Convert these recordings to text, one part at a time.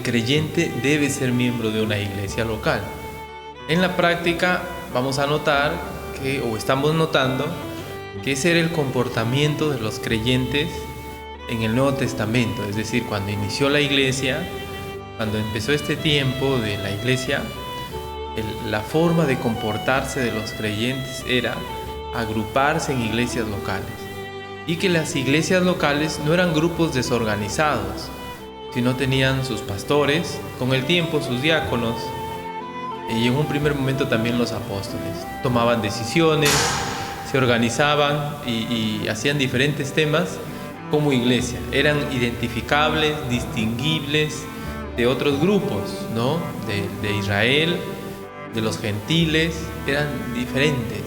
creyente debe ser miembro de una iglesia local. En la práctica vamos a notar estamos notando que ese era el comportamiento de los creyentes en el Nuevo Testamento, es decir, cuando inició la iglesia, cuando empezó este tiempo de la iglesia, la forma de comportarse de los creyentes era agruparse en iglesias locales, y que las iglesias locales no eran grupos desorganizados, sino tenían sus pastores, con el tiempo sus diáconos, y en un primer momento también los apóstoles. Tomaban decisiones, se organizaban y hacían diferentes temas como iglesia. Eran identificables, distinguibles de otros grupos, ¿no? De Israel, de los gentiles, eran diferentes.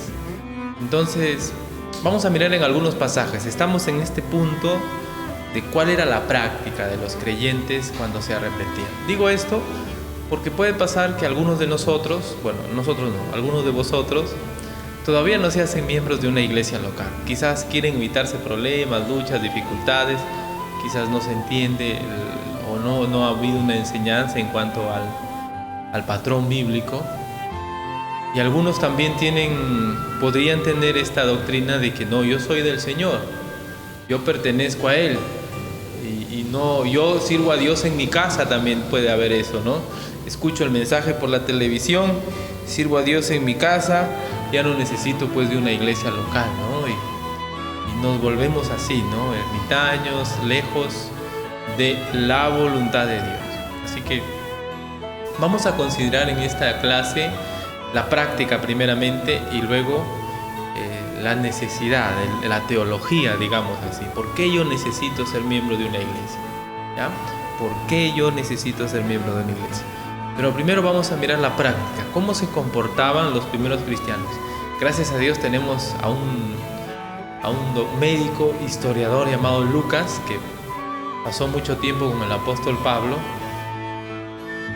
Entonces, vamos a mirar en algunos pasajes. Estamos en este punto de cuál era la práctica de los creyentes cuando se arrepentían. Digo esto porque puede pasar que algunos de nosotros, algunos de vosotros, todavía no se hacen miembros de una iglesia local. Quizás quieren evitarse problemas, luchas, dificultades, quizás no se entiende o no ha habido una enseñanza en cuanto al patrón bíblico. Y algunos también podrían tener esta doctrina de que no, yo soy del Señor, yo pertenezco a Él, y no, yo sirvo a Dios en mi casa. También puede haber eso, ¿no? Escucho el mensaje por la televisión, sirvo a Dios en mi casa, ya no necesito pues de una iglesia local, ¿no? Y nos volvemos así, ¿no? Ermitaños, lejos de la voluntad de Dios. Así que vamos a considerar en esta clase la práctica primeramente, y luego la necesidad, la teología, digamos así. ¿Por qué yo necesito ser miembro de una iglesia? ¿Ya? ¿Por qué yo necesito ser miembro de una iglesia? Pero primero vamos a mirar la práctica, cómo se comportaban los primeros cristianos. Gracias a Dios tenemos a un médico historiador llamado Lucas, que pasó mucho tiempo con el apóstol Pablo,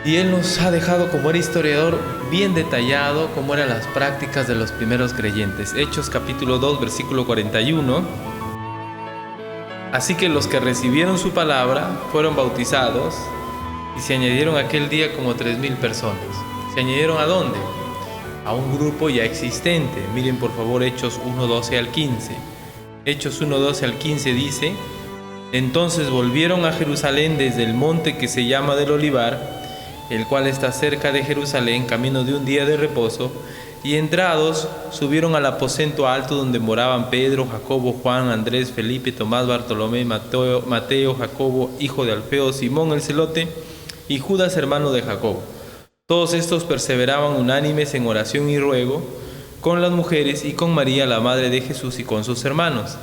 y él nos ha dejado, como era historiador, bien detallado cómo eran las prácticas de los primeros creyentes. Hechos capítulo 2, versículo 41. Así que los que recibieron su palabra fueron bautizados, y se añadieron aquel día como 3,000 personas. ¿Se añadieron a dónde? A un grupo ya existente. Miren por favor Hechos 1:12 al 15. Hechos 1:12 al 15 dice: entonces volvieron a Jerusalén desde el monte que se llama del Olivar, el cual está cerca de Jerusalén, camino de un día de reposo, y entrados subieron al aposento alto donde moraban Pedro, Jacobo, Juan, Andrés, Felipe, Tomás, Bartolomé, Mateo, Jacobo, hijo de Alfeo, Simón el celote, y Judas, hermano de Jacobo. Todos estos perseveraban unánimes en oración y ruego con las mujeres y con María, la madre de Jesús, y con sus hermanos.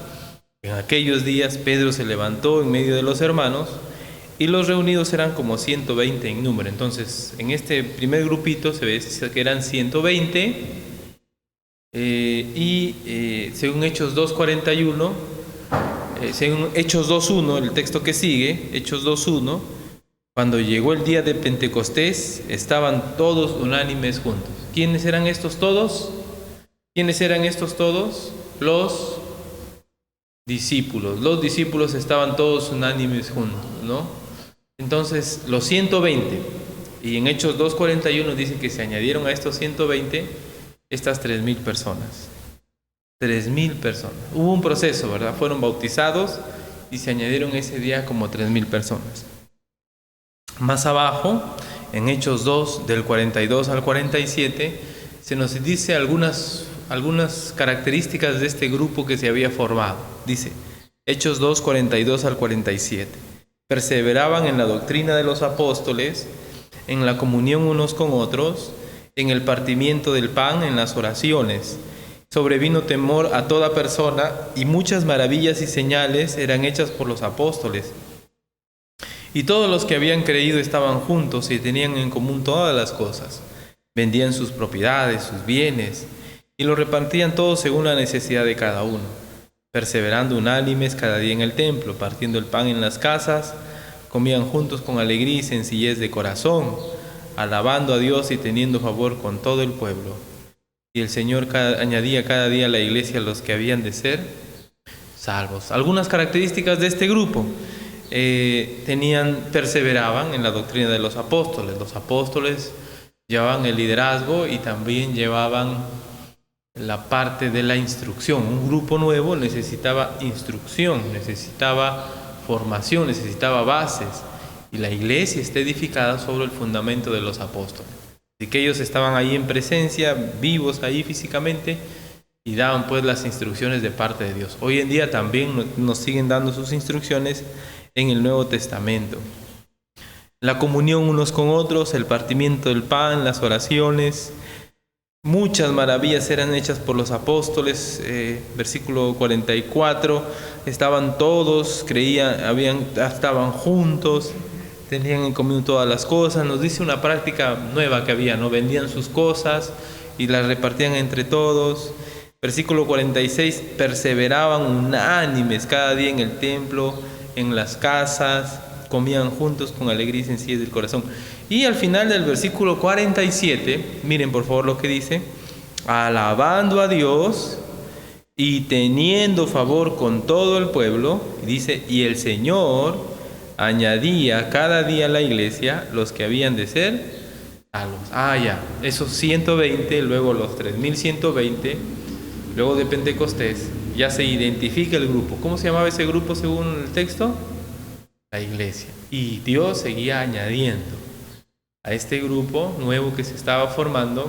En aquellos días Pedro se levantó en medio de los hermanos, y los reunidos eran como 120 en número. Entonces, en este primer grupito se ve que eran 120, según Hechos 2:41, según Hechos 2:1, el texto que sigue, Hechos 2:1, cuando llegó el día de Pentecostés, estaban todos unánimes juntos. ¿Quiénes eran estos todos? ¿Quiénes eran estos todos? Los discípulos. Los discípulos estaban todos unánimes juntos, ¿no? Entonces, los 120, y en Hechos 2:41 dice que se añadieron a estos 120 estas 3,000 personas. 3,000 personas. Hubo un proceso, ¿verdad? Fueron bautizados y se añadieron ese día como 3,000 personas. Más abajo, en Hechos 2, del 42 al 47, se nos dice algunas características de este grupo que se había formado. Dice, Hechos 2, 42 al 47. Perseveraban en la doctrina de los apóstoles, en la comunión unos con otros, en el partimiento del pan, en las oraciones. Sobrevino temor a toda persona, y muchas maravillas y señales eran hechas por los apóstoles. Y todos los que habían creído estaban juntos y tenían en común todas las cosas. Vendían sus propiedades, sus bienes, y los repartían todos según la necesidad de cada uno. Perseverando unánimes cada día en el templo, partiendo el pan en las casas, comían juntos con alegría y sencillez de corazón, alabando a Dios y teniendo favor con todo el pueblo. Y el Señor añadía cada día a la iglesia a los que habían de ser salvos. Algunas características de este grupo. perseveraban en la doctrina de los apóstoles. Los apóstoles llevaban el liderazgo y también llevaban la parte de la instrucción. Un grupo nuevo necesitaba instrucción, necesitaba formación, necesitaba bases, y la iglesia está edificada sobre el fundamento de los apóstoles. Así que ellos estaban ahí en presencia, vivos ahí físicamente, y daban pues las instrucciones de parte de Dios. Hoy en día también nos siguen dando sus instrucciones en el Nuevo Testamento. La comunión unos con otros, el partimiento del pan, las oraciones. Muchas maravillas eran hechas por los apóstoles. Versículo 44, estaban todos, estaban juntos, tenían en común todas las cosas. Nos dice una práctica nueva que había, ¿no? Vendían sus cosas y las repartían entre todos. Versículo 46, perseveraban unánimes cada día en el templo, en las casas, comían juntos con alegría y sencillez del corazón. Y al final del versículo 47, miren por favor lo que dice: alabando a Dios y teniendo favor con todo el pueblo, dice, y el Señor añadía cada día a la iglesia los que habían de ser salvos. Ya, esos 120, luego los 3120, luego de Pentecostés, ya se identifica el grupo. ¿Cómo se llamaba ese grupo según el texto? La iglesia. Y Dios seguía añadiendo a este grupo nuevo que se estaba formando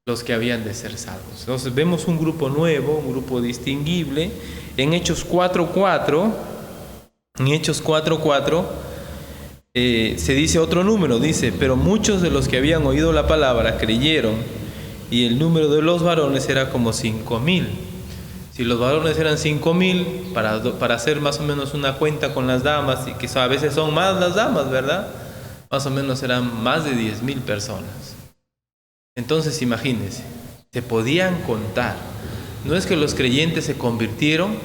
los que habían de ser salvos. Entonces vemos un grupo nuevo, un grupo distinguible. En Hechos 4:4, se dice otro número, dice, pero muchos de los que habían oído la palabra creyeron, y el número de los varones era como 5,000. Si los varones eran 5,000, para hacer más o menos una cuenta con las damas, y que a veces son más las damas, ¿verdad? Más o menos eran más de 10,000 personas. Entonces imagínense, se podían contar. No es que los creyentes se convirtieron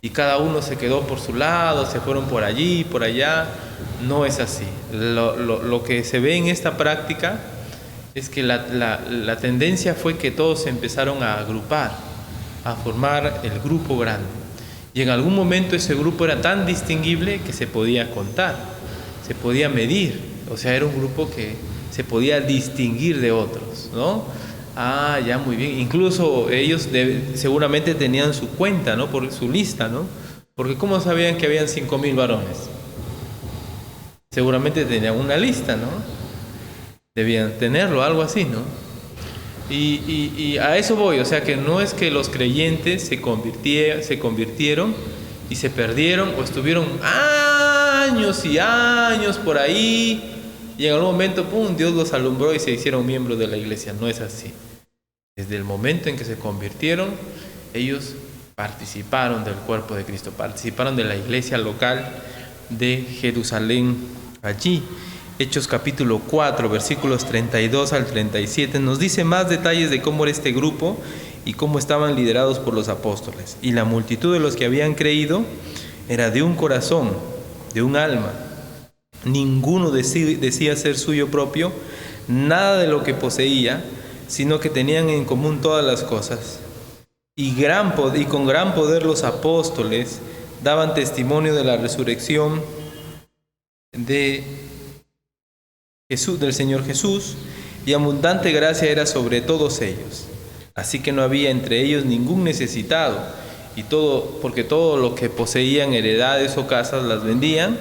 y cada uno se quedó por su lado, se fueron por allí, por allá. No es así. Lo que se ve en esta práctica es que la tendencia fue que todos se empezaron a agrupar, a formar el grupo grande. Y en algún momento ese grupo era tan distinguible que se podía contar, se podía medir. O sea, era un grupo que se podía distinguir de otros, ¿no? Ya, muy bien. Incluso ellos seguramente tenían su cuenta, ¿no? Por su lista, ¿no? Porque ¿cómo sabían que habían 5,000 varones? Seguramente tenían una lista, ¿no? Debían tenerlo, algo así, ¿no? Y a eso voy, o sea que no es que los creyentes se convirtieron y se perdieron o estuvieron años y años por ahí y en algún momento, ¡pum!, Dios los alumbró y se hicieron miembros de la iglesia. No es así. Desde el momento en que se convirtieron, ellos participaron del cuerpo de Cristo, participaron de la iglesia local de Jerusalén allí. Hechos capítulo 4, versículos 32 al 37, nos dice más detalles de cómo era este grupo y cómo estaban liderados por los apóstoles. Y la multitud de los que habían creído era de un corazón, de un alma. Ninguno decía ser suyo propio nada de lo que poseía, sino que tenían en común todas las cosas. Y con gran poder los apóstoles daban testimonio de la resurrección del Señor Jesús, y abundante gracia era sobre todos ellos. Así que no había entre ellos ningún necesitado, porque todo lo que poseían, heredades o casas, las vendían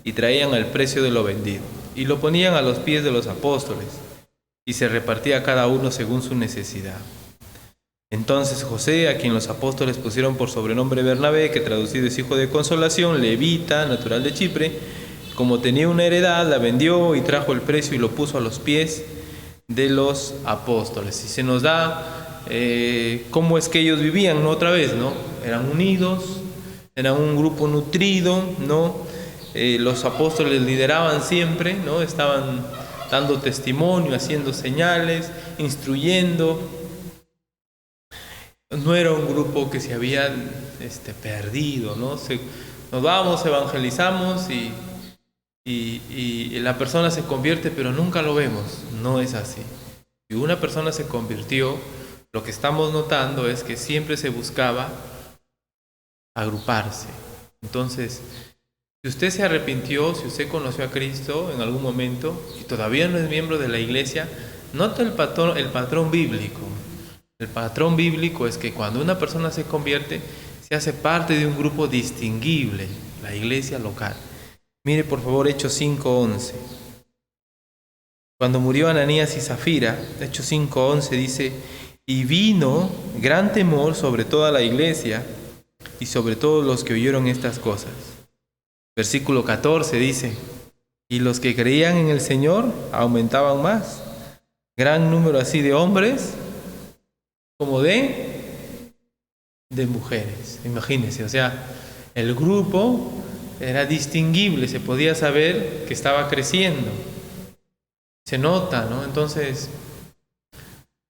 y traían el precio de lo vendido, y lo ponían a los pies de los apóstoles, y se repartía cada uno según su necesidad. Entonces José, a quien los apóstoles pusieron por sobrenombre Bernabé, que traducido es hijo de consolación, levita, natural de Chipre, como tenía una heredad, la vendió y trajo el precio y lo puso a los pies de los apóstoles. Y se nos da cómo es que ellos vivían, ¿no? Otra vez, ¿no? Eran unidos, eran un grupo nutrido, ¿no? Los apóstoles lideraban siempre, ¿no? Estaban dando testimonio, haciendo señales, instruyendo. No era un grupo que se había perdido, ¿no? Nos vamos, evangelizamos y la persona se convierte, pero nunca lo vemos. No es así. Si una persona se convirtió, lo que estamos notando es que siempre se buscaba agruparse. Entonces, Si usted se arrepintió, si usted conoció a Cristo en algún momento y todavía no es miembro de la iglesia, nota el patrón bíblico. El patrón bíblico es que cuando una persona se convierte, se hace parte de un grupo distinguible, la iglesia local. Mire por favor Hechos 5:11. Cuando murió Ananías y Zafira, Hechos 5:11 dice: y vino gran temor sobre toda la iglesia y sobre todos los que oyeron estas cosas. Versículo 14 dice: y los que creían en el Señor aumentaban más, gran número así de hombres como de mujeres. Imagínense, o sea, el grupo era distinguible, se podía saber que estaba creciendo. Se nota, ¿no? Entonces,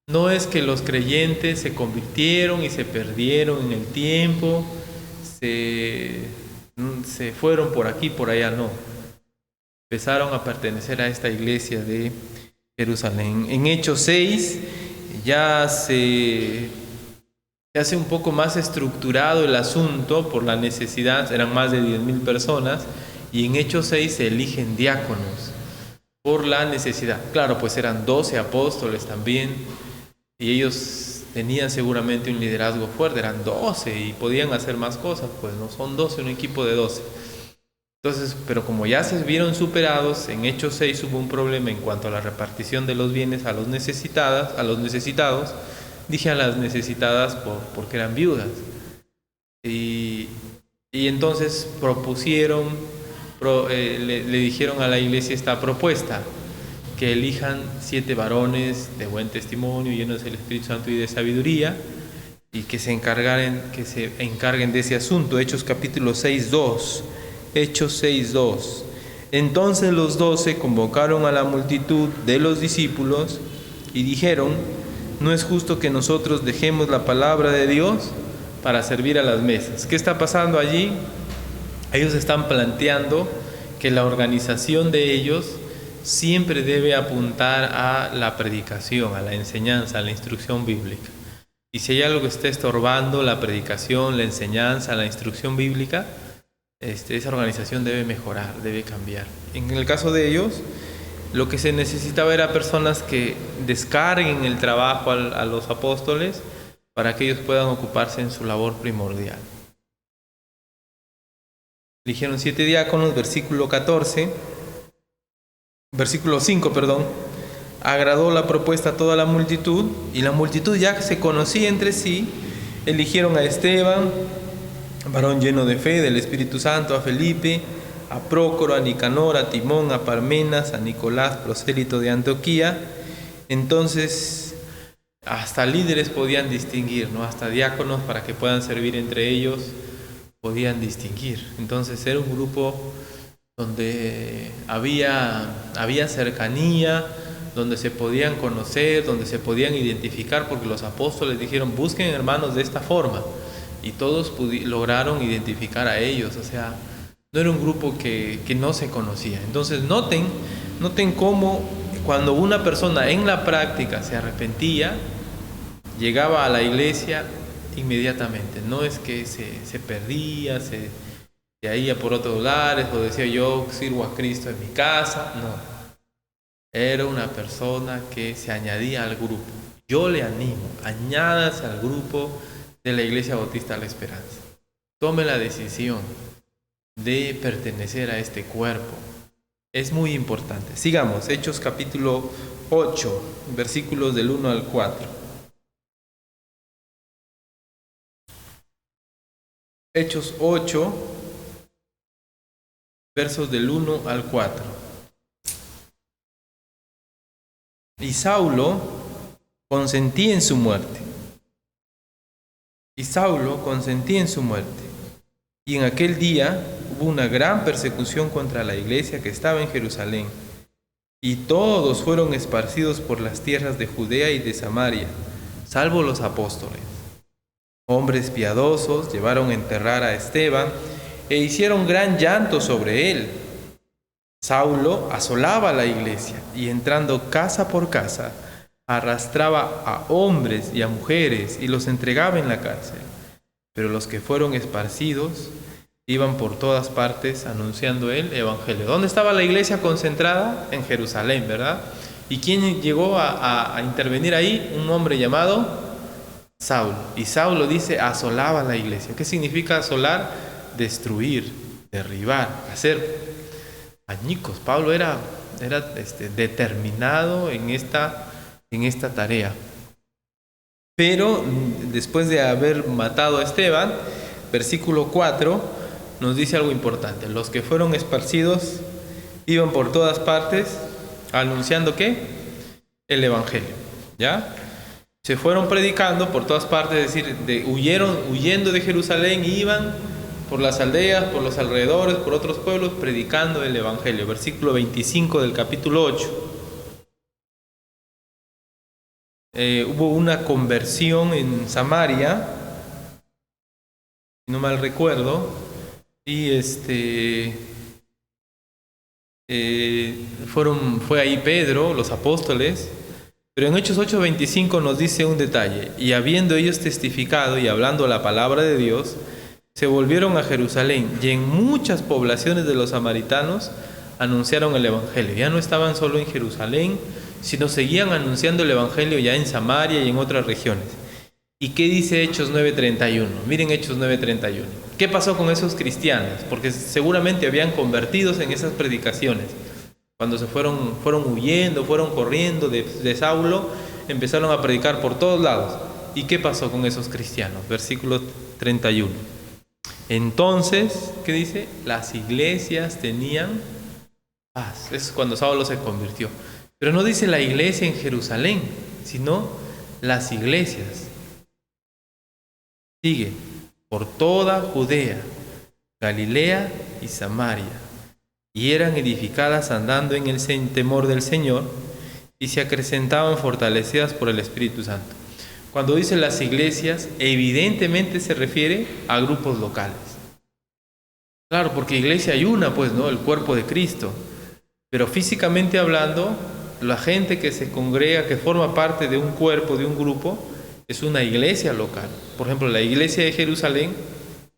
no es que los creyentes se convirtieron y se perdieron en el tiempo, se fueron por aquí, por allá, no. Empezaron a pertenecer a esta iglesia de Jerusalén. En Hechos 6 ya se hace un poco más estructurado el asunto por la necesidad, eran más de 10,000 personas, y en Hechos 6 se eligen diáconos por la necesidad. Claro, pues eran 12 apóstoles también, y ellos tenían seguramente un liderazgo fuerte, eran 12 y podían hacer más cosas, pues no son 12, un equipo de 12. Entonces, pero como ya se vieron superados, en Hechos 6 hubo un problema en cuanto a la repartición de los bienes a los necesitados, dije a las necesitadas porque eran viudas. Y entonces le dijeron a la iglesia esta propuesta: que elijan 7 varones de buen testimonio, llenos del Espíritu Santo y de sabiduría, y que se encarguen de ese asunto. Hechos capítulo 6:2. Hechos 6:2. Entonces los 12 convocaron a la multitud de los discípulos y dijeron: no es justo que nosotros dejemos la palabra de Dios para servir a las mesas. ¿Qué está pasando allí? Ellos están planteando que la organización de ellos siempre debe apuntar a la predicación, a la enseñanza, a la instrucción bíblica. Y si hay algo que esté estorbando la predicación, la enseñanza, la instrucción bíblica, esa organización debe mejorar, debe cambiar. En el caso de ellos, lo que se necesitaba era personas que descarguen el trabajo a los apóstoles para que ellos puedan ocuparse en su labor primordial. Eligieron 7 diáconos, versículo 5, agradó la propuesta a toda la multitud, y la multitud ya se conocía entre sí. Eligieron a Esteban, varón lleno de fe, del Espíritu Santo, a Felipe, a Prócoro, a Nicanor, a Timón, a Parmenas, a Nicolás, prosélito de Antioquía. Entonces, hasta líderes podían distinguir, ¿no? Hasta diáconos, para que puedan servir entre ellos, podían distinguir. Entonces era un grupo donde había cercanía, donde se podían conocer, donde se podían identificar, porque los apóstoles dijeron: busquen hermanos de esta forma, y todos lograron identificar a ellos. O sea, no era un grupo que no se conocía. Entonces noten cómo cuando una persona en la práctica se arrepentía, llegaba a la iglesia inmediatamente. No es que se perdía, se iba por otros lugares, o decía: yo sirvo a Cristo en mi casa. No, era una persona que se añadía al grupo. Yo le animo: añádase al grupo de la Iglesia Bautista La Esperanza. Tome la decisión de pertenecer a este cuerpo. Es muy importante. Sigamos, Hechos capítulo 8, versículos del 1 al 4. Hechos 8, versos del 1 al 4. Y Saulo consentía en su muerte. Y en aquel día hubo una gran persecución contra la iglesia que estaba en Jerusalén. Y todos fueron esparcidos por las tierras de Judea y de Samaria, salvo los apóstoles. Hombres piadosos llevaron a enterrar a Esteban e hicieron gran llanto sobre él. Saulo asolaba la iglesia y, entrando casa por casa, arrastraba a hombres y a mujeres y los entregaba en la cárcel. Pero los que fueron esparcidos iban por todas partes anunciando el evangelio. ¿Dónde estaba la iglesia concentrada? En Jerusalén, ¿verdad? ¿Y quién llegó a intervenir ahí? Un hombre llamado Saulo. Y Saulo dice, asolaba la iglesia. ¿Qué significa asolar? Destruir, derribar, hacer añicos. Pablo era determinado en esta tarea. Pero después de haber matado a Esteban, versículo 4 nos dice algo importante. Los que fueron esparcidos iban por todas partes anunciando ¿qué? El evangelio, ¿ya? Se fueron predicando por todas partes, es decir, huyendo de Jerusalén, iban por las aldeas, por los alrededores, por otros pueblos, predicando el evangelio. Versículo 25 del capítulo 8. Hubo una conversión en Samaria, si no mal recuerdo, y fue ahí Pedro, los apóstoles. Pero en Hechos 8:25 nos dice un detalle: y habiendo ellos testificado y hablando la palabra de Dios, se volvieron a Jerusalén, y en muchas poblaciones de los samaritanos anunciaron el evangelio. Ya no estaban solo en Jerusalén, sino seguían anunciando el evangelio ya en Samaria y en otras regiones. ¿Y qué dice Hechos 9:31? Miren Hechos 9:31. ¿Qué pasó con esos cristianos? Porque seguramente habían convertidos en esas predicaciones. Cuando se fueron huyendo, fueron corriendo de Saulo, empezaron a predicar por todos lados. ¿Y qué pasó con esos cristianos? Versículo 31. Entonces, ¿qué dice? Las iglesias tenían paz. Eso es cuando Saulo se convirtió. Pero no dice la iglesia en Jerusalén, sino las iglesias. Sigue, por toda Judea, Galilea y Samaria, y eran edificadas andando en el temor del Señor, y se acrecentaban fortalecidas por el Espíritu Santo. Cuando dice las iglesias, evidentemente se refiere a grupos locales. Claro, porque iglesia hay una, pues, ¿no? El cuerpo de Cristo. Pero físicamente hablando, la gente que se congrega, que forma parte de un cuerpo, de un grupo, es una iglesia local. Por ejemplo, la iglesia de Jerusalén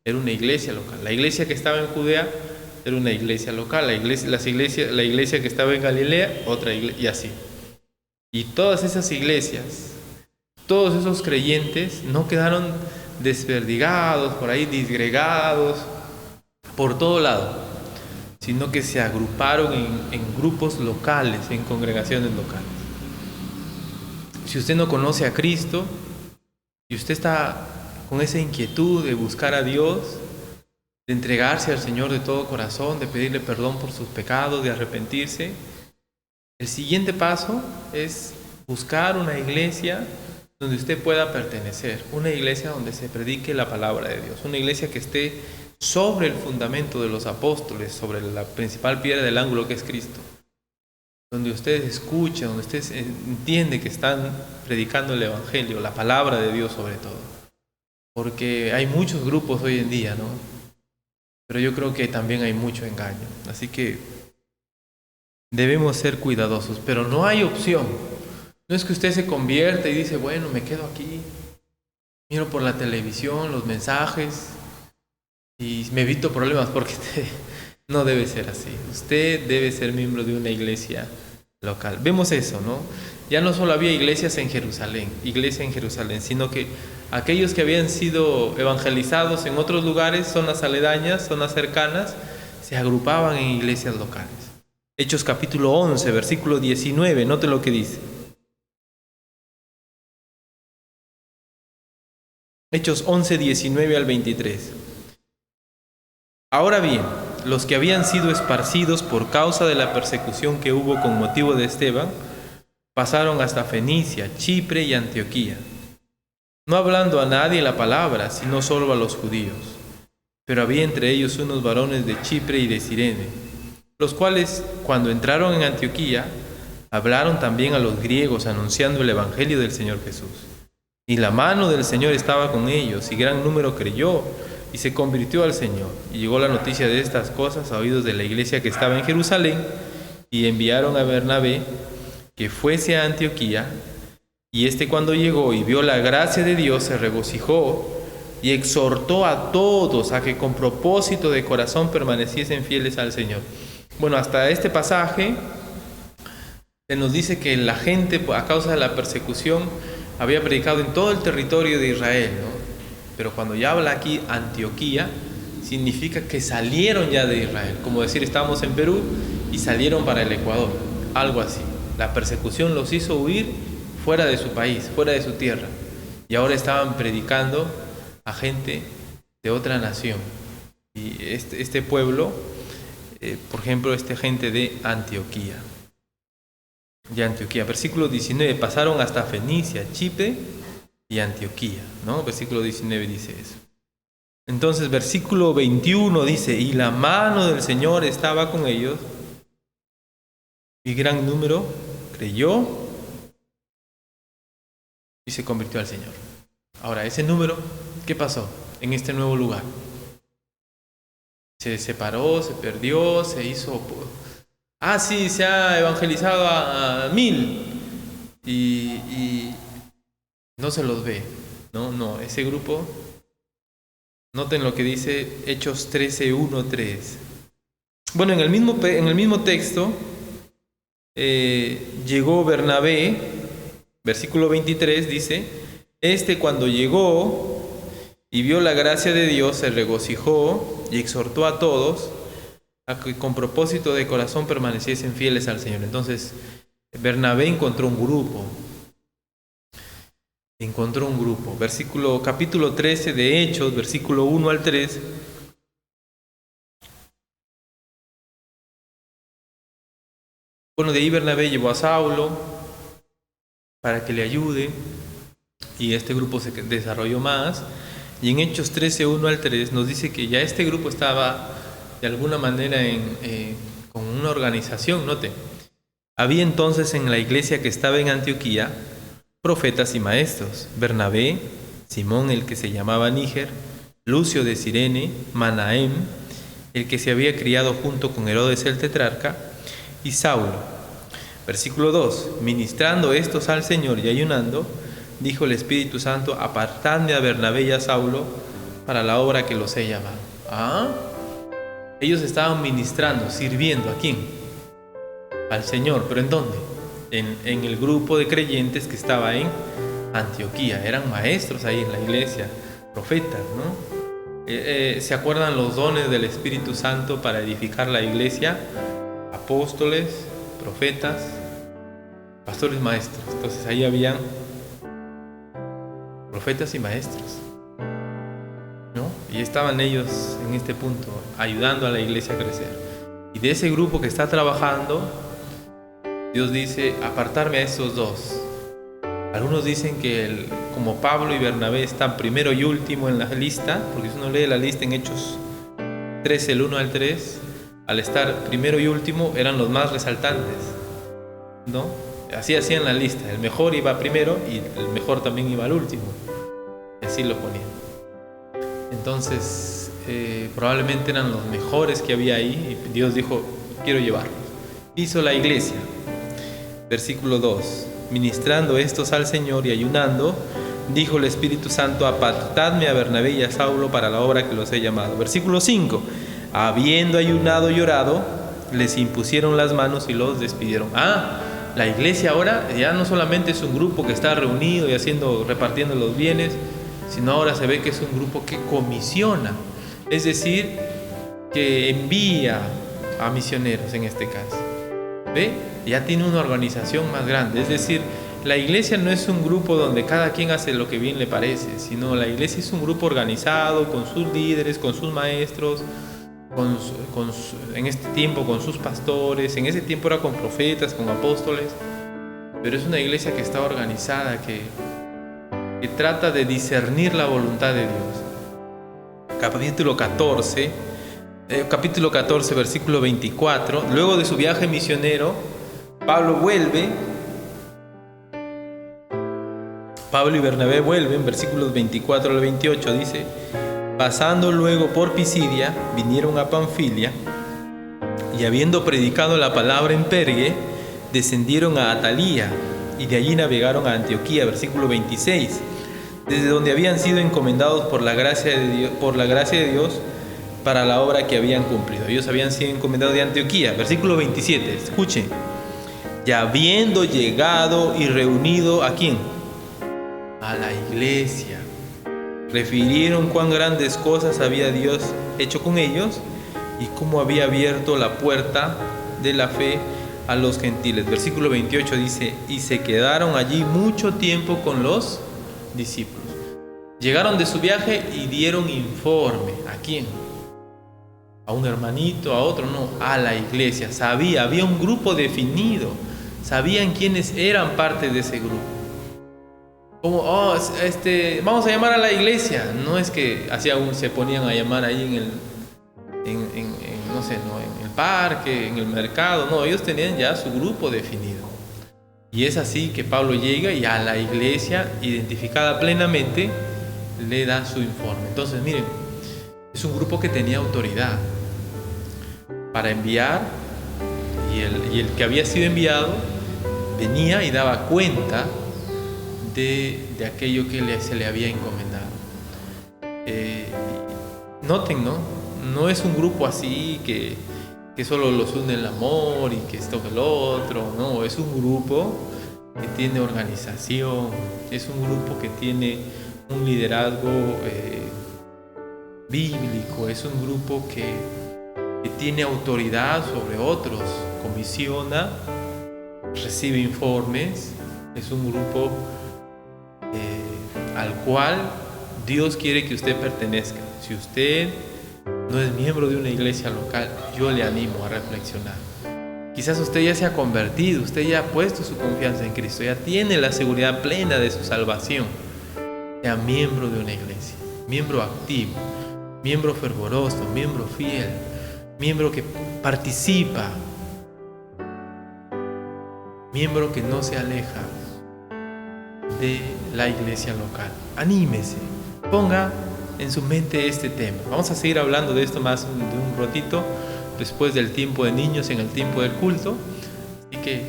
era una iglesia local. La iglesia que estaba en Judea era una iglesia local. La iglesia que estaba en Galilea, otra iglesia, y así. Y todas esas iglesias, todos esos creyentes no quedaron desperdigados, por ahí disgregados, por todo lado, sino que se agruparon en grupos locales, en congregaciones locales. Si usted no conoce a Cristo y usted está con esa inquietud de buscar a Dios, de entregarse al Señor de todo corazón, de pedirle perdón por sus pecados, de arrepentirse, el siguiente paso es buscar una iglesia donde usted pueda pertenecer, una iglesia donde se predique la palabra de Dios, una iglesia que esté sobre el fundamento de los apóstoles, sobre la principal piedra del ángulo que es Cristo, donde usted escucha, donde usted entiende que están predicando el evangelio, la palabra de Dios sobre todo. Porque hay muchos grupos hoy en día, ¿no? Pero yo creo que también hay mucho engaño. Así que debemos ser cuidadosos, pero no hay opción. No es que usted se convierta y dice, bueno, me quedo aquí, miro por la televisión los mensajes y me evito problemas, porque no debe ser así. Usted debe ser miembro de una iglesia local. Vemos eso, ¿no? Ya no solo había iglesia en Jerusalén, sino que aquellos que habían sido evangelizados en otros lugares, zonas aledañas, zonas cercanas, se agrupaban en iglesias locales. Hechos capítulo 11, versículo 19, note lo que dice. Hechos 11, 19 al 23. Ahora bien, los que habían sido esparcidos por causa de la persecución que hubo con motivo de Esteban, pasaron hasta Fenicia, Chipre y Antioquía, no hablando a nadie la palabra, sino solo a los judíos. Pero había entre ellos unos varones de Chipre y de Cirene, los cuales, cuando entraron en Antioquía, hablaron también a los griegos, anunciando el evangelio del Señor Jesús. Y la mano del Señor estaba con ellos, y gran número creyó y se convirtió al Señor. Y llegó la noticia de estas cosas a oídos de la iglesia que estaba en Jerusalén, y enviaron a Bernabé que fuese a Antioquía. Y cuando llegó y vio la gracia de Dios, se regocijó, y exhortó a todos a que con propósito de corazón permaneciesen fieles al Señor. Bueno, hasta este pasaje se nos dice que la gente, a causa de la persecución, había predicado en todo el territorio de Israel, ¿no? Pero cuando ya habla aquí Antioquía, significa que salieron ya de Israel, como decir, estábamos en Perú y salieron para el Ecuador, algo así. La persecución los hizo huir fuera de su país, fuera de su tierra, y ahora estaban predicando a gente de otra nación. Y este pueblo, por ejemplo, gente de Antioquía. Versículo 19, pasaron hasta Fenicia, Chipre y Antioquía, ¿no? Versículo 19 dice eso. Entonces, versículo 21 dice, y la mano del Señor estaba con ellos, y gran número creyó y se convirtió al Señor. Ahora, ese número, ¿qué pasó en este nuevo lugar? Se separó, se perdió, se hizo... sí, se ha evangelizado a 1000 y no se los ve. No, ese grupo, noten lo que dice Hechos 13:1-3. Bueno, en el mismo texto llegó Bernabé, versículo 23 dice, cuando llegó y vio la gracia de Dios, se regocijó y exhortó a todos a que con propósito de corazón permaneciesen fieles al Señor. Entonces, Bernabé encontró un grupo. Capítulo 13 de Hechos, versículo 1-3. Bueno, de ahí Bernabé llevó a Saulo para que le ayude, y este grupo se desarrolló más. Y en Hechos 13:1-3 nos dice que ya este grupo estaba de alguna manera con una organización. Note, había entonces en la iglesia que estaba en Antioquía profetas y maestros: Bernabé, Simón el que se llamaba Níger, Lucio de Cirene, Manahem, el que se había criado junto con Herodes el tetrarca, y Saulo. Versículo 2, ministrando estos al Señor y ayunando, dijo el Espíritu Santo, apartadme a Bernabé y a Saulo para la obra que los he llamado. Ellos estaban ministrando, sirviendo. ¿A quién? Al Señor. ¿Pero en dónde? En el grupo de creyentes que estaba en Antioquía. Eran maestros ahí en la iglesia, profetas, ¿no? ¿Se acuerdan los dones del Espíritu Santo para edificar la iglesia? Apóstoles, profetas, pastores, maestros. Entonces ahí habían profetas y maestros, ¿no? Y estaban ellos en este punto ayudando a la iglesia a crecer. Y de ese grupo que está trabajando, Dios dice, apartarme a estos dos. Algunos dicen que como Pablo y Bernabé están primero y último en la lista, porque si uno lee la lista en Hechos 13, el 1-3, al estar primero y último eran los más resaltantes, ¿no? Así hacían la lista, el mejor iba primero y el mejor también iba al último, y así lo ponían. Entonces probablemente eran los mejores que había ahí, y Dios dijo, quiero llevarlos. Hizo la iglesia. Versículo 2, ministrando estos al Señor y ayunando, dijo el Espíritu Santo, apartadme a Bernabé y a Saulo para la obra que los he llamado. Versículo 5, habiendo ayunado y orado, les impusieron las manos y los despidieron. La iglesia ahora ya no solamente es un grupo que está reunido y repartiendo los bienes, sino ahora se ve que es un grupo que comisiona, es decir, que envía a misioneros en este caso. ¿Ve? Ya tiene una organización más grande, es decir, la iglesia no es un grupo donde cada quien hace lo que bien le parece, sino la iglesia es un grupo organizado con sus líderes, con sus maestros, en este tiempo con sus pastores, en ese tiempo era con profetas, con apóstoles, pero es una iglesia que está organizada, que trata de discernir la voluntad de Dios. Capítulo 14, versículo 24, luego de su viaje misionero, Pablo y Bernabé vuelven, versículos 24 al 28, dice, pasando luego por Pisidia, vinieron a Panfilia, y habiendo predicado la palabra en Pergue, descendieron a Atalía, y de allí navegaron a Antioquía. Versículo 26, desde donde habían sido encomendados por la gracia de Dios para la obra que habían cumplido. Ellos habían sido encomendados de Antioquía. Versículo 27, escuchen. Ya habiendo llegado y reunido, ¿a quién? A la iglesia. Refirieron cuán grandes cosas había Dios hecho con ellos y cómo había abierto la puerta de la fe a los gentiles. Versículo 28 dice, y se quedaron allí mucho tiempo con los discípulos. Llegaron de su viaje y dieron informe. ¿A quién? ¿A un hermanito? ¿A otro? No, a la iglesia. Había un grupo definido. Sabían quiénes eran parte de ese grupo. Como, vamos a llamar a la iglesia. No es que se ponían a llamar ahí no sé, en el parque, en el mercado. No, ellos tenían ya su grupo definido. Y es así que Pablo llega y a la iglesia, identificada plenamente, le da su informe. Entonces, miren, es un grupo que tenía autoridad para enviar, y el que había sido enviado venía y daba cuenta de aquello que se le había encomendado. Noten, no es un grupo así que solo los une el amor y que esto que el otro. No, es un grupo que tiene organización, es un grupo que tiene un liderazgo bíblico, es un grupo que tiene autoridad sobre otros, comisiona, recibe informes. Es un grupo al cual Dios quiere que usted pertenezca. Si usted no es miembro de una iglesia local, yo le animo a reflexionar. Quizás usted ya se ha convertido, usted ya ha puesto su confianza en Cristo, ya tiene la seguridad plena de su salvación. Sea miembro de una iglesia, miembro activo, miembro fervoroso, miembro fiel, miembro que participa, miembro que no se aleja de la iglesia local. Anímese, ponga en su mente este tema. Vamos a seguir hablando de esto más de un ratito, después del tiempo de niños, en el tiempo del culto. Así que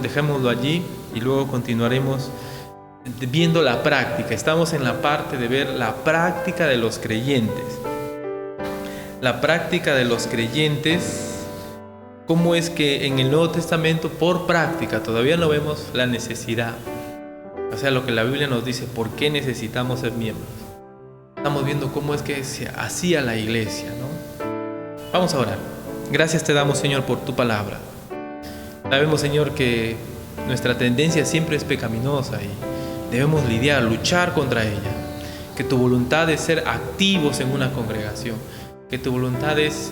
dejémoslo allí y luego continuaremos viendo la práctica. Estamos en la parte de ver la práctica de los creyentes. La práctica de los creyentes. Cómo es que en el Nuevo Testamento, por práctica, todavía no vemos la necesidad. O sea, lo que la Biblia nos dice, ¿por qué necesitamos ser miembros? Estamos viendo cómo es que se hacía la iglesia, ¿no? Vamos a orar. Gracias te damos, Señor, por tu palabra. Sabemos, Señor, que nuestra tendencia siempre es pecaminosa y debemos luchar contra ella. Que tu voluntad es ser activos en una congregación. Que tu voluntad es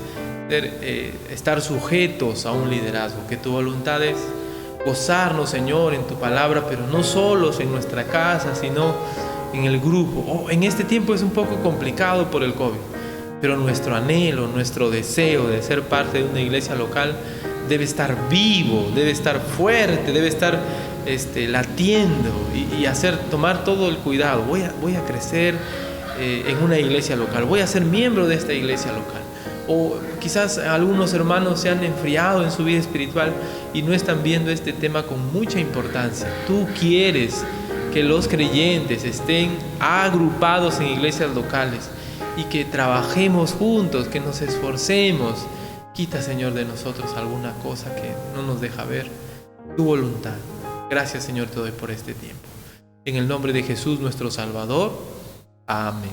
estar sujetos a un liderazgo. Que tu voluntad es gozarnos, Señor, en tu palabra, pero no solos en nuestra casa, sino en el grupo. En este tiempo es un poco complicado por el COVID, pero nuestro anhelo, nuestro deseo de ser parte de una iglesia local debe estar vivo, debe estar fuerte, debe estar latiendo y tomar todo el cuidado. Voy a crecer en una iglesia local, voy a ser miembro de esta iglesia local. O quizás algunos hermanos se han enfriado en su vida espiritual y no están viendo este tema con mucha importancia. Tú quieres que los creyentes estén agrupados en iglesias locales y que trabajemos juntos, que nos esforcemos. Quita, Señor, de nosotros alguna cosa que no nos deja ver tu voluntad. Gracias, Señor, te doy por este tiempo. En el nombre de Jesús, nuestro Salvador. Amén.